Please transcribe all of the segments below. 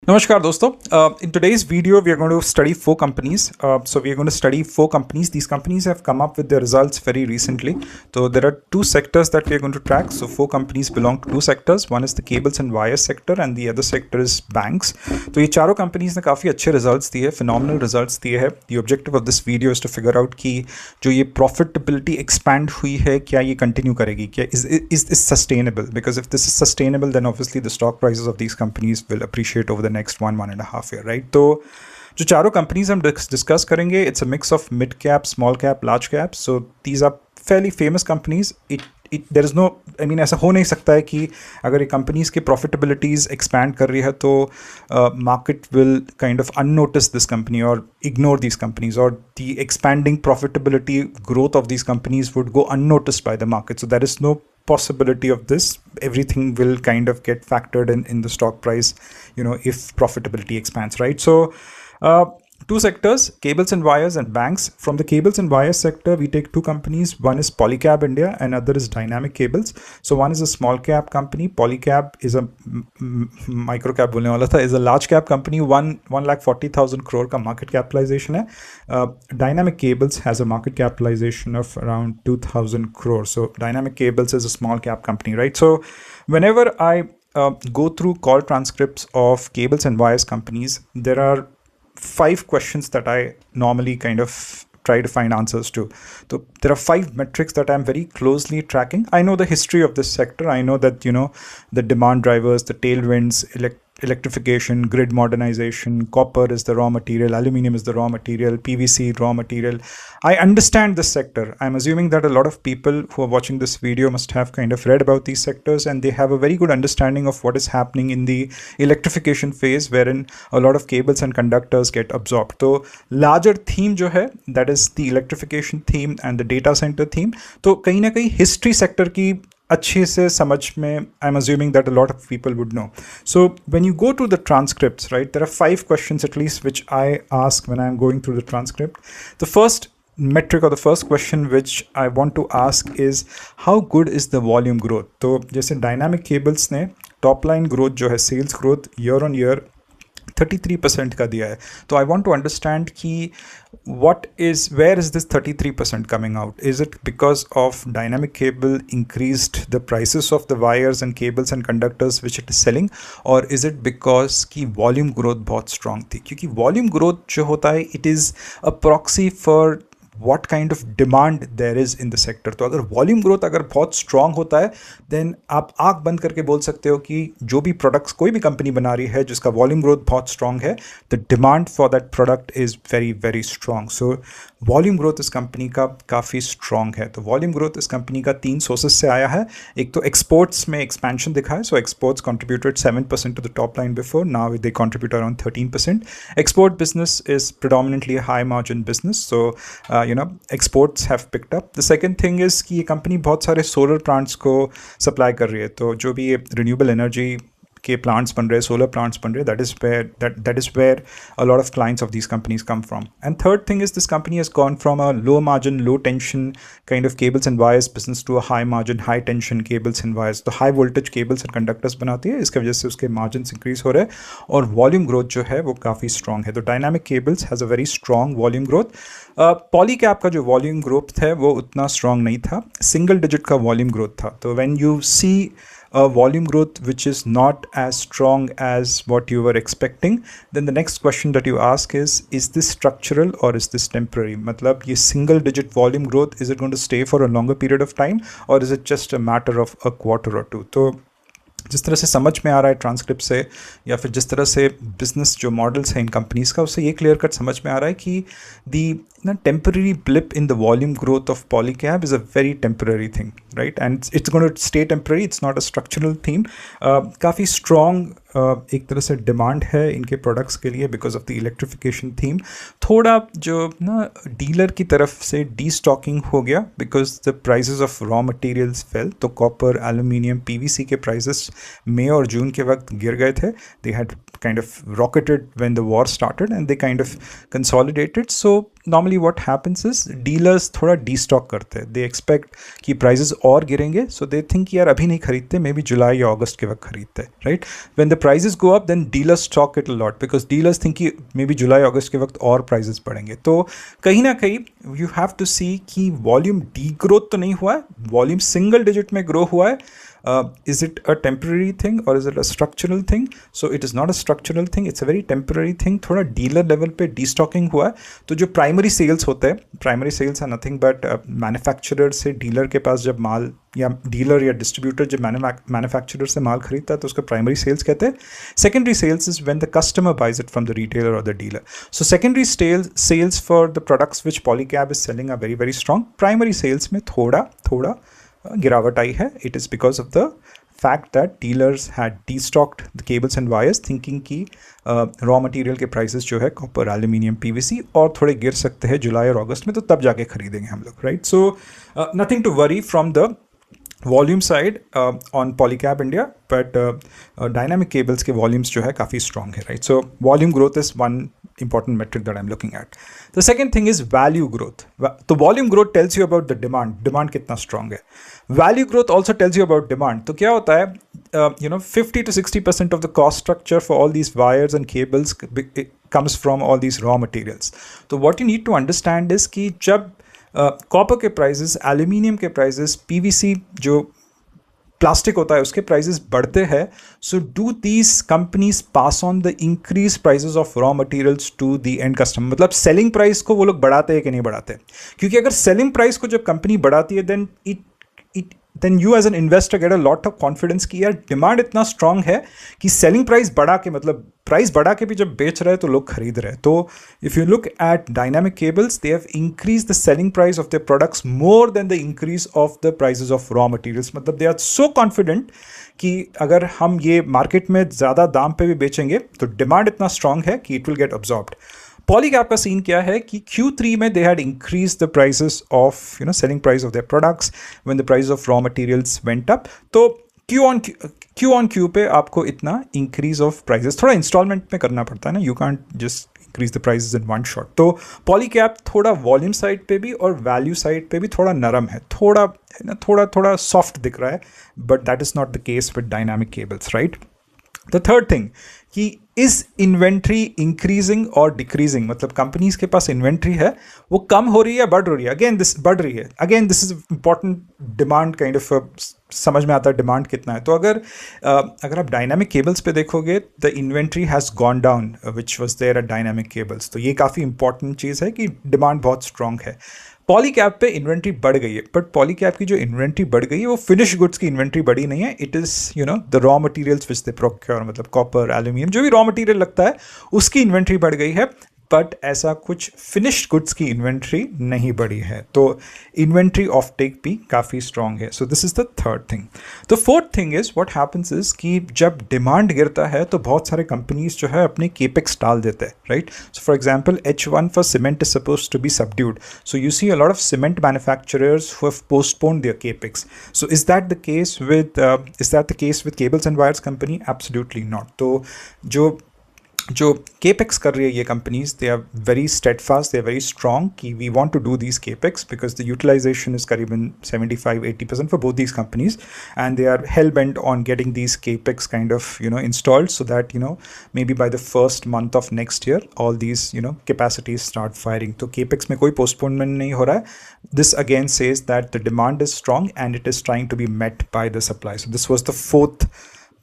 Namaskar dosto. In today's video, we are going to study four companies. So we are going to study four companies. These companies have come up with their results very recently. So there are two sectors that we are going to track. So four companies belong to two sectors. One is the cables and wires sector, and the other sector is banks. So ये चारों companies ने काफी अच्छे results दिए, phenomenal results दिए हैं. The objective of this video is to figure out कि जो ये profitability expand हुई है, क्या ये continue करेगी? क्या is this sustainable? Because if this is sustainable, then obviously the stock prices of these companies will appreciate over the next one and a half year, right? तो जो चारों कंपनीज हम डिस्कस करेंगे, it's a mix of mid cap, small cap, large cap. So these are fairly famous companies. There is no, I mean ऐसा हो नहीं सकता है कि अगर ये कंपनीज की प्रॉफिटेबिलिटीज एक्सपैंड कर रही है तो market will kind of unnotice this company और इग्नोर दिस कंपनीज, और the expanding profitability growth of this companies would go unnoticed by the market. So there is no possibility of this. Everything will kind of get factored in the stock price, if profitability expands, right? So two sectors, cables and wires and banks. From the cables and wires sector, we take two companies. One is Polycab India and other is Dynamic Cables. So one is a small cap company. Polycab is a micro cap बोलने वाला था, is a large cap company. 1,40,000 crore का market capitalization है. Dynamic Cables has a market capitalization of around 2,000 crore. So Dynamic Cables is a small cap company, right? So whenever I go through call transcripts of cables and wires companies, there are 5 questions that I normally kind of try to find answers to. So there are 5 metrics that I'm very closely tracking. I know the history of this sector. I know that, the demand drivers, the tailwinds, electrification, grid modernization, copper is the raw material, aluminum is the raw material, PVC raw material. I understand this sector. I'm assuming that a lot of people who are watching this video must have kind of read about these sectors, and they have a very good understanding of what is happening in the electrification phase, wherein a lot of cables and conductors get absorbed. So larger theme जो है, that is the electrification theme and the data center theme. तो कहीं ना कहीं history sector की अच्छे से समझ में, I'm assuming that a lot of people would know. So when you go to the transcripts, right, there are 5 questions at least which I ask when I'm going through the transcript. The first metric or the first question which I want to ask is how good is the volume growth. तो जैसे Dynamic Cables ने top line growth जो है, sales growth year on year 33% का दिया है. तो I want to understand कि where is this 33% coming out? Is it because of Dynamic Cable increased the prices of the wires and cables and conductors which it is selling, or is it because की volume growth बहुत strong थी? क्योंकि volume growth जो होता है, it is a proxy for what kind of demand there is in the sector. तो अगर volume growth अगर बहुत स्ट्रांग होता है, देन आप आंख बंद करके बोल सकते हो कि जो भी प्रोडक्ट्स कोई भी कंपनी बना रही है जिसका वॉल्यूम ग्रोथ बहुत स्ट्रांग है, the demand for that product is very very strong. So volume growth इस कंपनी का काफ़ी स्ट्रांग है. तो वॉल्यूम ग्रोथ इस कंपनी का 3 सोर्सेज से आया है. एक तो एक्सपोर्ट्स में एक्सपेंशन दिखा है. So exports contributed 7% to the top line before, now they contribute around 13%. Export business is predominantly a high margin business. So exports have picked up. The second thing is कि ये company बहुत सारे solar plants को supply कर रही है. तो जो भी ये रिन्यूएबल एनर्जी के प्लांट्स बन रहे हैं, सोलर प्लांट्स बन रहे हैं, that is where a lot of clients of these companies come from. And third thing is this company has gone from a low margin, low tension kind of cables and wires business to a high margin, high tension cables and wires. तो high voltage cables and conductors बनाती है, इसके वजह से उसके margins increase हो रहे हैं और volume growth जो है वो काफ़ी strong है. तो Dynamic Cables has a very strong volume growth. Polycab का जो volume growth है वो उतना strong नहीं था, single digit का volume growth था. तो when you see a volume growth which is not as strong as what you were expecting, then the next question that you ask is this structural or is this temporary? मतलब ये single digit volume growth, is it going to stay for a longer period of time or is it just a matter of a quarter or two? तो जिस तरह से समझ में आ रहा है ट्रांसक्रिप्ट से, या फिर जिस तरह से बिजनेस जो मॉडल्स हैं इन कंपनीज का, उससे ये क्लियर कट समझ में आ रहा है कि the temporary blip in the volume growth of Polycab is a very temporary thing, right, and it's going to stay temporary, it's not a structural theme. काफ़ी स्ट्रॉन्ग एक तरह से डिमांड है इनके प्रोडक्ट्स के लिए because of the electrification theme. थोड़ा जो डीलर की तरफ से डी स्टॉकिंग हो गया because the prices of raw materials fell. तो कॉपर, एल्यूमिनियम, पीवीसी के प्राइजेस मई और जून के वक्त गिर गए थे. They had kind of rocketed when the war started and they kind of consolidated. So normally what happens is dealers थोड़ा डीस्टॉक करते हैं, दे एक्सपेक्ट कि प्राइजेस और गिरेंगे, सो दे थिंक यार अभी नहीं खरीदते, मे बी जुलाई या अगस्त के वक्त खरीदते हैं, right. When the prices go up then dealers stock it a lot because dealers think कि मे बी जुलाई अगस्त के वक्त और प्राइजेस बढ़ेंगे। तो कहीं ना कहीं यू हैव टू सी कि वॉल्यूम डी ग्रोथ तो नहीं हुआ है, वॉल्यूम सिंगल डिजिट में ग्रो हुआ है। Is it a temporary thing or is it a structural thing? So it is not a structural thing, it's a very temporary thing. थोड़ा dealer level पे डीस्टॉकिंग हुआ है। तो जो प्राइमरी सेल्स होते हैं, प्राइमरी सेल्स है नथिंग बट मैन्युफैक्चरर से डीलर के पास जब माल, या डीलर या डिस्ट्रीब्यूटर जब मैन्युफैक्चरर से माल खरीदता है तो उसको प्राइमरी सेल्स कहते हैं। Secondary sales is when the customer buys it from the retailer और the dealer. So secondary sales for the products which Polycab is selling are very very strong. Primary sales में थोड़ा गिरावट आई है। It is because of the fact that dealers had destocked the cables and wires thinking कि raw material के prices जो है copper, aluminium, PVC और थोड़े गिर सकते हैं जुलाई और अगस्त में, तो तब जाके खरीदेंगे हम लोग, right. So nothing to worry from the volume side on Polycab India, but dynamic cables के वॉल्यूम्स जो है काफ़ी स्ट्रॉन्ग है, right. So volume growth is one important metric that I'm looking at. The second thing is value growth. तो volume growth tells you about the demand कितना strong है. Value growth also tells you about demand. तो क्या होता है, 50 to 60% of the cost structure for all these wires and cables comes from all these raw materials. तो what you need to understand is कि जब copper के prices, aluminium के prices, PVC जो प्लास्टिक होता है उसके प्राइजेस बढ़ते हैं, so do these companies pass on the increase prices of raw materials to the end customer. मतलब सेलिंग प्राइस को वो लोग बढ़ाते हैं कि नहीं बढ़ाते? क्योंकि अगर सेलिंग प्राइस को जब कंपनी बढ़ाती है then you as an investor get a lot of confidence कि यार डिमांड इतना स्ट्रांग है कि सेलिंग प्राइस बढ़ा के, मतलब प्राइस बढ़ा के भी जब बेच रहे हैं तो लोग खरीद रहे हैं। तो if you look at dynamic cables, they have increase the selling price of their products more than the increase of the prices of raw materials. मतलब दे आर सो कॉन्फिडेंट कि अगर हम ये मार्केट में ज़्यादा दाम पे भी बेचेंगे तो डिमांड इतना स्ट्रांग है कि it will get absorbed. Polycab का सीन क्या है कि Q3 में they had increase the prices of selling price of their products when the price of raw materials went up. तो Q on Q पे आपको इतना इंक्रीज ऑफ प्राइसेस थोड़ा इंस्टॉलमेंट में करना पड़ता है ना, you can't just increase the prices in one shot. तो पॉलीकैब थोड़ा वॉल्यूम साइड पे भी और वैल्यू साइड पे भी थोड़ा नरम है, थोड़ा सॉफ्ट दिख रहा है, but that is not the case with dynamic cables, right. The third thing कि इज इन्वेंट्री इंक्रीजिंग और डिक्रीजिंग, मतलब कंपनीज के पास इन्वेंट्री है वो कम हो रही है या बढ़ रही है? अगेन दिस बढ़ रही है। Again this is important demand kind of समझ में आता है डिमांड कितना है। तो अगर आप डायनामिक केबल्स पे देखोगे the inventory has gone down which was there at dynamic cables, तो ये काफ़ी इंपॉर्टेंट चीज़ है कि डिमांड बहुत स्ट्रांग है। पॉलीकैब पे इन्वेंट्री बढ़ गई है, बट पॉलीकैब की जो इन्वेंट्री बढ़ गई है वो फिनिश गुड्स की इन्वेंट्री बढ़ी नहीं है, it is the raw materials which they procure, मतलब कॉपर, एल्यूमिनियम, जो भी रॉ मटेरियल लगता है उसकी इन्वेंट्री बढ़ गई है, बट ऐसा कुछ फिनिश्ड गुड्स की इन्वेंट्री नहीं बढ़ी है। तो इन्वेंट्री ऑफ टेक भी काफ़ी स्ट्रांग है। So this is the third thing. The fourth thing is what happens is कि जब डिमांड गिरता है तो बहुत सारे कंपनीज जो है अपने केपेक्स डाल देते हैं, right. So for example H1 for cement is suppose to be subdued, so you see a lot of cement manufacturers who have postponed their capex. So is that the case with cables and wires company? Absolutely not. तो जो capex कर रही है ये companies, they are very steadfast, they are very strong कि we want to do these capex because the utilization is करीबन 75-80% for both these companies and they are hell bent on getting these capex kind of installed so that may be by the first month of next year all these capacities start firing. तो capex में कोई postponement नहीं हो रहा है। This again says that the demand is strong and it is trying to be met by the supply. So this was the fourth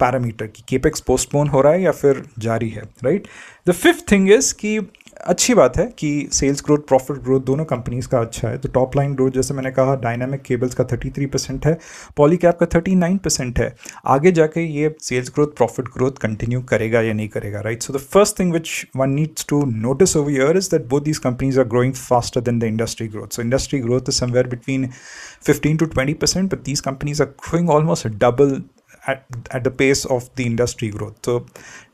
parameter कि capex postpone हो रहा है या फिर जारी है, right. The fifth thing is कि अच्छी बात है कि सेल्स ग्रोथ, प्रॉफिट ग्रोथ दोनों कंपनीज का अच्छा है। तो टॉप लाइन ग्रोथ जैसे मैंने कहा डायनामिक केबल्स का 33% है, पॉलीकैब का 39% है। आगे जाके ये sales growth, profit growth continue करेगा या नहीं करेगा, right. So the first thing which one needs to notice over here is that both these companies are growing faster than the industry growth. So industry growth is somewhere between 15 to 20%, but these companies are growing almost double at the pace of the industry growth. तो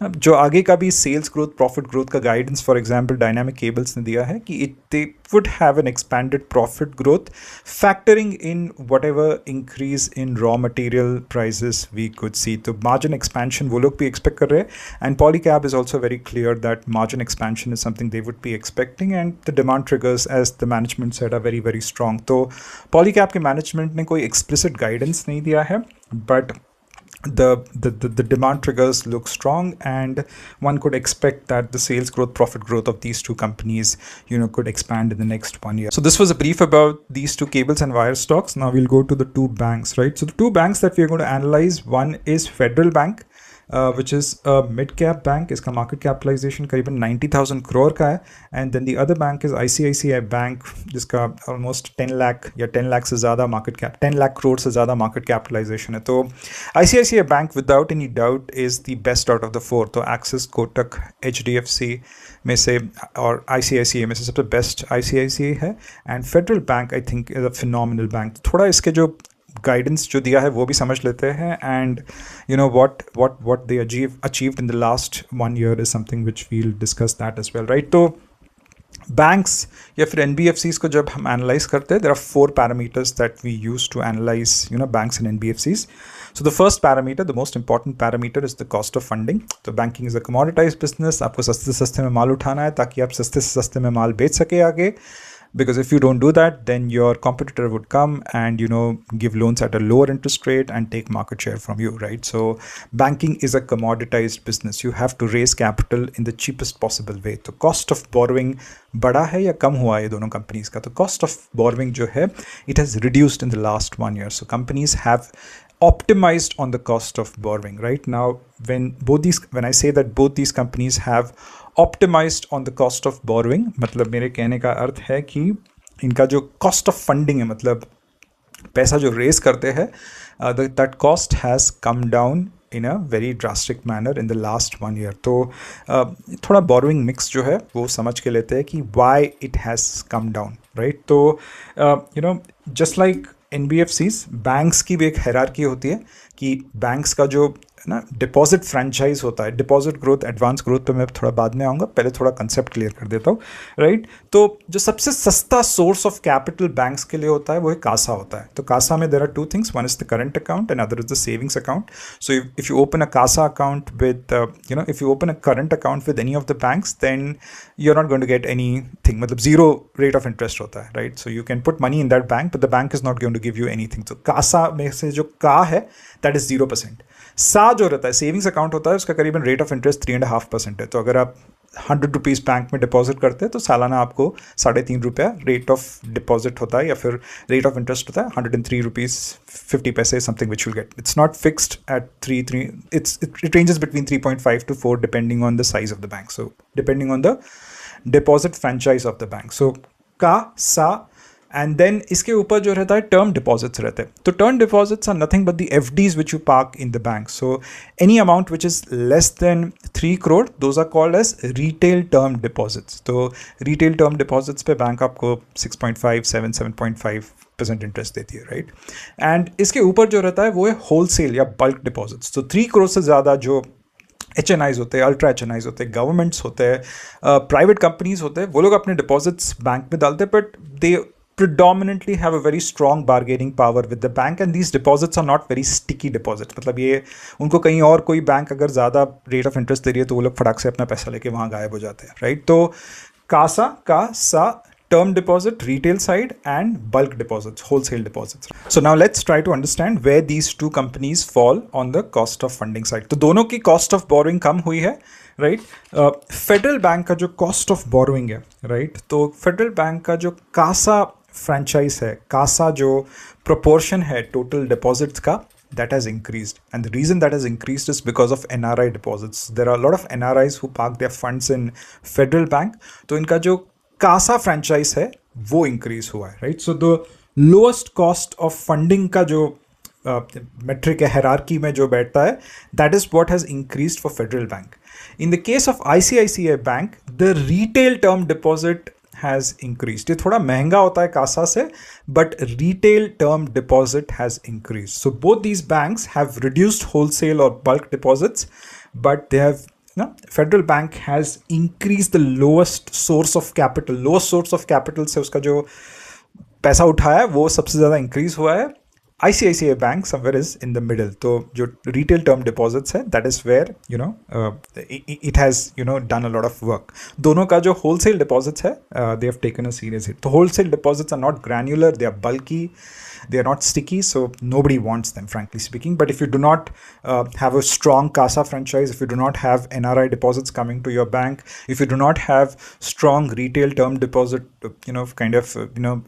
जो आगे का भी sales growth, profit growth का guidance, for example, Dynamic Cables ने दिया है कि they would have an expanded profit growth, factoring in whatever increase in raw material prices we could see. तो margin expansion वो लोग भी expect कर रहे हैं, and Polycab is also very clear that margin expansion is something they would be expecting, and the demand triggers, as the management said, are very very strong. तो Polycab के management ने कोई explicit guidance नहीं दिया है, but the demand triggers look strong, and one could expect that the sales growth, profit growth of these two companies, could expand in the next 1 year. So this was a brief about these two cables and wire stocks. Now we'll go to the two banks, right? So the two banks that we are going to analyze, one is Federal Bank, which is a mid-cap bank. इसका market capitalization करीबन 90,000 crore का है, and then the other bank is ICICI Bank, जिसका almost 10 lakh या 10 lakh से ज़्यादा market cap, 10 lakh crore से ज़्यादा market capitalization है. तो ICICI Bank without any doubt is the best out of the four. तो Axis, Kotak, HDFC में से और ICICI में से सबसे best ICICI है, and Federal Bank I think is a phenomenal bank. थोड़ा इसके जो गाइडेंस जो दिया है वो भी समझ लेते हैं, and what they achieved in the last 1 year is something which we'll discuss that as well, right? तो बैंक्स या फिर NBFCs को जब हम एनालाइज करते हैं, there are 4 parameters that we use to analyze banks and NBFCs. So the first parameter, the most important parameter, is the cost of funding. तो banking is a commoditized business. आपको सस्ते से सस्ते में माल उठाना है ताकि आप सस्ते से सस्ते में माल बेच सके आगे, because if you don't do that, then your competitor would come and give loans at a lower interest rate and take market share from you, right? So banking is a commoditized business. You have to raise capital in the cheapest possible way. तो cost of borrowing बढ़ा है या कम हुआ है दोनों companies का? तो cost of borrowing जो है, it has reduced in the last 1 year. So companies have optimized on the cost of borrowing. Right now, when I say that both these companies have optimized on the cost of borrowing, मतलब मेरे कहने का अर्थ है कि इनका जो cost of funding है, मतलब पैसा जो रेस करते हैं, that cost has come down in a very drastic manner in the last 1 year. तो थोड़ा borrowing mix जो है वो समझ के लेते हैं कि why it has come down, right? तो just like NBFCs, बैंक्स की भी एक हायरार्की होती है कि बैंक्स का जो ना डिपॉजिट फ्रेंचाइज होता है, डिपॉजिट ग्रोथ, एडवांस ग्रोथ पे मैं थोड़ा बाद में आऊँगा, पहले थोड़ा कंसेप्ट क्लियर कर देता हूँ, राइट? तो जो सबसे सस्ता सोर्स ऑफ कैपिटल बैंक्स के लिए होता है वो है कासा होता है. तो कासा में there are 2 things, one is the current account and other is the savings account. So if you open a CASA account with if you open a current account with any of the banks, then you're not going to get anything, मतलब zero rate of interest होता है, right? So you can put money in that bank, but the bank is not going to give you anything. So Kasa में से जो का है, that is 0%. सा जो रहता है, सेविंग्स अकाउंट होता है, उसका करीबन रेट ऑफ इंटरेस्ट 3.5% है. तो अगर आप 100 रुपीज़ बैंक में डिपॉजिट करते हैं तो सालाना आपको 3.5 रुपया रेट ऑफ डिपॉजिट होता है, या फिर रेट ऑफ इंटरेस्ट होता है 103 रुपीज़ 50 पैसे, something which will get. It's not fixed at 3, it ranges between 3.5 to 4 depending on the size of the bank, so depending on the deposit franchise of the bank. So का सा, and then इसके ऊपर जो रहता है term deposits रहते हैं. तो term deposits are nothing but the FDs which you park in the bank. So any amount which is less than 3 crore, those are called as retail term deposits. तो retail term deposits पे bank आपको 6.5 interest देती है, right? And इसके ऊपर जो रहता है वो है होलसेल या बल्क डिपॉजिट्स. तो 3 crore से ज़्यादा जो HNIs होते हैं, अल्ट्रा HNIs होते हैं, गवर्नमेंट्स होते हैं, प्राइवेट कंपनीज होते हैं, वो लोग अपने डिपॉजिट्स बैंक में डालते हैं, but they predominantly have a very strong bargaining power with the bank, and these deposits are not very sticky deposits. मतलब ये उनको कहीं और कोई बैंक अगर ज़्यादा रेट ऑफ इंटरेस्ट दे रही है तो वो लोग फटाक से अपना पैसा लेके वहाँ गायब हो जाते हैं, राइट? तो कासा का सा term deposit, retail side, and bulk deposits, wholesale deposits. So now let's try to understand where these two companies fall on the cost of funding side. तो दोनों की cost of borrowing कम हुई है, राइट? फेडरल बैंक का जो cost of borrowing है, right? तो federal bank का जो कासा फ्रेंचाइज है, कासा जो प्रोपोर्शन है टोटल डिपॉजिट्स का, that has increased, and the reason that has increased is because of NRI deposits. There are a lot of NRIs who park their funds in Federal Bank. तो इनका जो Kasa franchise है वो increase हुआ है, right? So the lowest cost of funding का जो metric है, हायरार्की में जो बैठता है, that is what has increased for Federal Bank. In the case of ICICI Bank, the retail term deposit has increased. ये थोड़ा महंगा होता है कासा से, but retail term deposit has increased. So both these banks have reduced wholesale or bulk deposits, but they have Federal Bank has increased the lowest source of capital. Lowest source of capital से उसका जो पैसा उठाया है वो सबसे ज़्यादा increase हुआ है. ICICI Bank somewhere is in the middle. तो जो retail term deposits है, that is where it has done a lot of work. दोनों का जो wholesale deposits है, they have taken a serious hit. तो wholesale deposits are not granular, they are bulky, they are not sticky, so nobody wants them, frankly speaking. But if you do not have a strong CASA franchise, if you do not have NRI deposits coming to your bank, if you do not have strong retail term deposit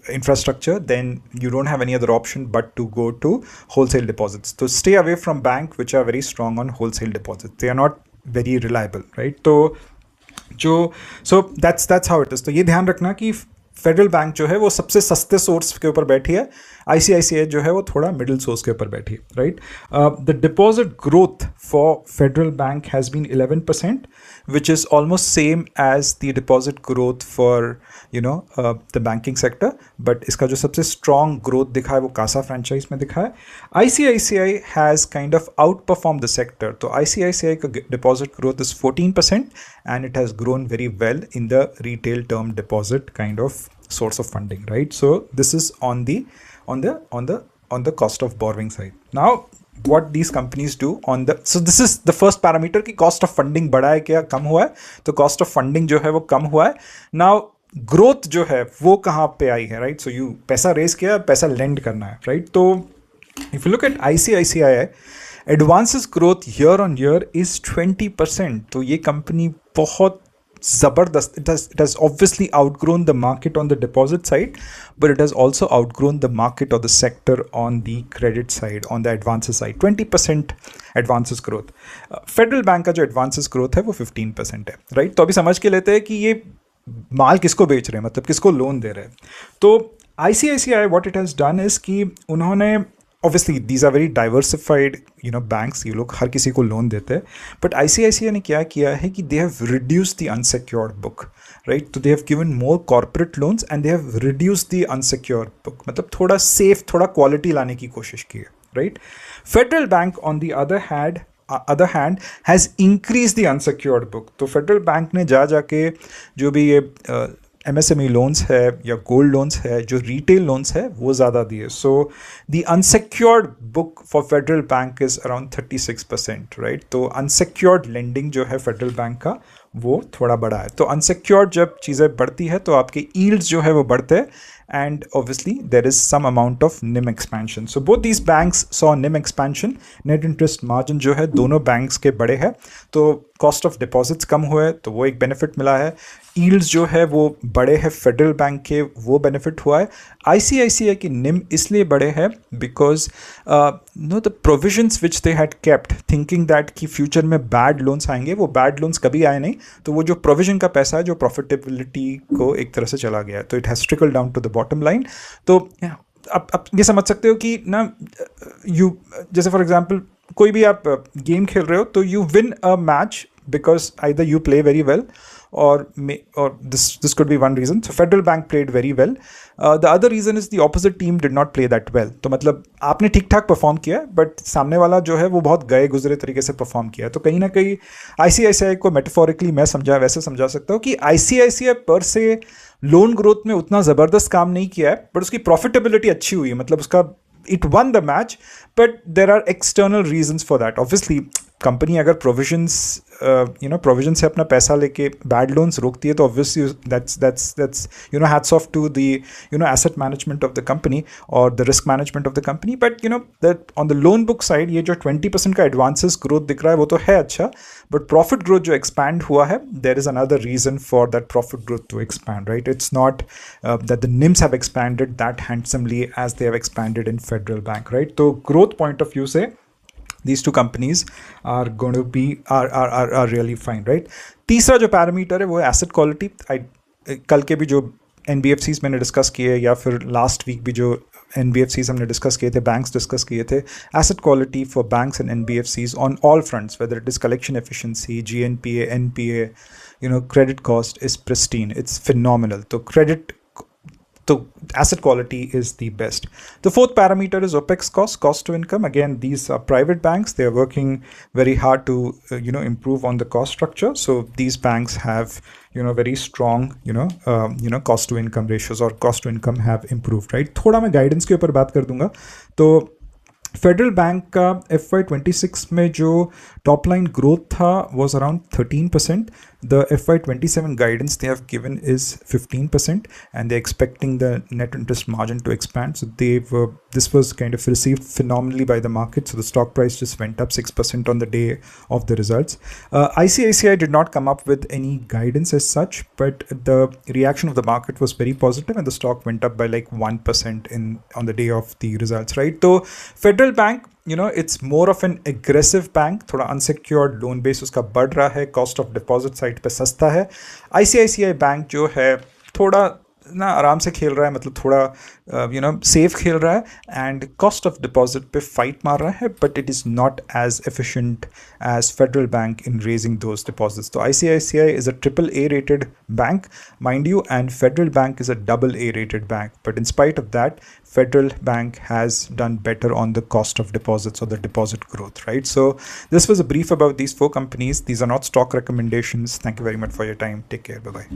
infrastructure, then you don't have any other option but to go to wholesale deposits. So stay away from banks which are very strong on wholesale deposits. They are not very reliable, right? So that's how it is. तो ये ध्यान रखना कि federal bank जो है वो सबसे सस्ते सोर्स के ऊपर बैठी है, ICICI जो है वो थोड़ा मिडिल सोर्स के ऊपर बैठी है, right. The deposit growth for Federal Bank has been 11%, which is almost same as the deposit growth for the banking sector. But इसका जो सबसे strong growth दिखा है वो कासा franchise में दिखा है. ICICI has kind of outperformed the sector. तो ICICI का deposit growth is 14% and it has grown very well in the retail term deposit kind of source of funding, right? So this is on the cost of borrowing side. Now what these companies do so this is the first parameter कि cost of funding बढ़ा है क्या कम हुआ है. तो cost of funding जो है वो कम हुआ है. Now growth जो है वो कहाँ पे आई है, right? So you पैसा raise किया, पैसा lend करना है, right? तो if you look at ICICI, advances growth year on year is 20%. तो ये कंपनी बहुत ज़बरदस्त. It has obviously outgrown the market on the deposit side, but it has also outgrown the market or the sector on the credit side, on the advances side. 20% advances growth. Federal Bank का जो advances growth है वो 15% है, right? तो अभी समझ के लेते हैं कि ये माल किसको बेच रहे हैं, मतलब किसको लोन दे रहे हैं. तो ICICI what it has done is कि उन्होंने obviously these are very diversified banks, ये लोग हर किसी को लोन देते हैं. But ICICI ने क्या किया है कि they have reduced the unsecured book, right? So they have given more corporate loans and they have reduced the unsecured book. मतलब थोड़ा safe, थोड़ा quality लाने की कोशिश की है, right? Federal Bank on the other hand has increased the unsecured book. तो Federal Bank ने जाके जो भी ये MSME लोन्स है या गोल्ड लोन्स है, जो रिटेल लोन्स है वो ज़्यादा दिए. So the unsecured book for Federal bank is around 36%, right. तो अनसेक्योर्ड लेंडिंग जो है फेडरल बैंक का वो थोड़ा बड़ा है. तो अनसेक्योर्ड जब चीज़ें बढ़ती है तो आपके यील्ड्स जो है वो बढ़ते हैं and obviously there is some amount of NIM expansion. So both these banks saw NIM expansion. Net interest margin जो है दोनों banks के बड़े हैं, तो cost of deposits कम हुए तो वो एक benefit मिला है. Yields जो है वो बड़े हैं फेडरल बैंक के, वो benefit हुआ है. ICICI की NIM इसलिए बड़े हैं because the provisions which they had kept thinking that कि future में bad loans आएंगे, वो bad loans कभी आए नहीं. तो वो जो provision का पैसा है जो profitability को एक तरह से चला गया है, तो it has trickled down to the bottom line. तो आप ये समझ सकते हो कि ना जैसे फॉर एग्जांपल कोई भी आप गेम खेल रहे हो तो you win a match because either you play very well or this could be one reason. So Federal Bank played very well. The other reason is the opposite team did not play that well. तो मतलब आपने ठीक ठाक perform किया but सामने वाला जो है वो बहुत गए गुजरे तरीके से परफॉर्म किया. तो कहीं ना कहीं ICICI को मेटाफोरिकली मैं वैसे समझा सकता हूँ कि ICICI पर से लोन ग्रोथ में उतना ज़बरदस्त काम नहीं किया है, बट उसकी प्रॉफिटेबिलिटी अच्छी हुई है. मतलब उसका it won the match, but there are external reasons for that. Obviously company अगर प्रोविजंस प्रोविजन से अपना पैसा लेके बैड लोन्स रोकती है तो obviously that's hats off to the asset management of the company और the risk management of the company. But that on the loan book side ये जो 20% का एडवांसेस ग्रोथ दिख रहा है वो तो है अच्छा, बट प्रॉफिट ग्रोथ जो एक्सपैंड हुआ है there is another reason for that profit growth to expand, right. It's not that the NIMs have expanded that handsomely as they have expanded in Federal Bank, right. तो ग्रोथ पॉइंट ऑफ व्यू से these two companies are going to be are really fine, right. तीसरा जो parameter है वो है asset quality. कल के भी जो NBFCs मैंने डिस्कस किए या फिर लास्ट वीक भी जो NBFCs हमने डिस्कस किए थे, बैंक्स डिस्कस किए थे. Asset quality for banks and NBFCs on all fronts, whether it is collection efficiency, GNPA, NPA, credit cost is pristine. It's phenomenal. So asset quality is the best. The fourth parameter is OPEX cost to income. Again, these are private banks. They are working very hard to improve on the cost structure. So these banks have very strong cost to income ratios, or cost to income have improved, right? थोड़ा मैं guidance के ऊपर बात कर दूंगा. तो federal bank का FY26 में जो टॉप लाइन ग्रोथ था was around 13%. The FY27 guidance they have given is 15%, and they're expecting the net interest margin to expand. So this was kind of received phenomenally by the market. So the stock price just went up 6% on the day of the results. ICICI did not come up with any guidance as such, but the reaction of the market was very positive, and the stock went up by like 1% on the day of the results, right? So Federal Bank, it's more of an aggressive bank. थोड़ा unsecured loan base उसका बढ़ रहा है, cost of deposit side पे सस्ता है. ICICI bank जो है थोड़ा ना आराम से खेल रहा है, मतलब थोड़ा सेफ खेल रहा है, एंड कॉस्ट ऑफ डिपॉजिट पे फाइट मार रहा है, but it is not as efficient as Federal Bank in raising those deposits. तो ICICI is a AAA rated bank, mind you, and Federal Bank is a AA rated bank. But in spite of that, Federal Bank has done better on the cost of deposits or the deposit growth, right? So this was a brief about these four companies. These are not stock recommendations. Thank you very much for your time. Take care. Bye-bye.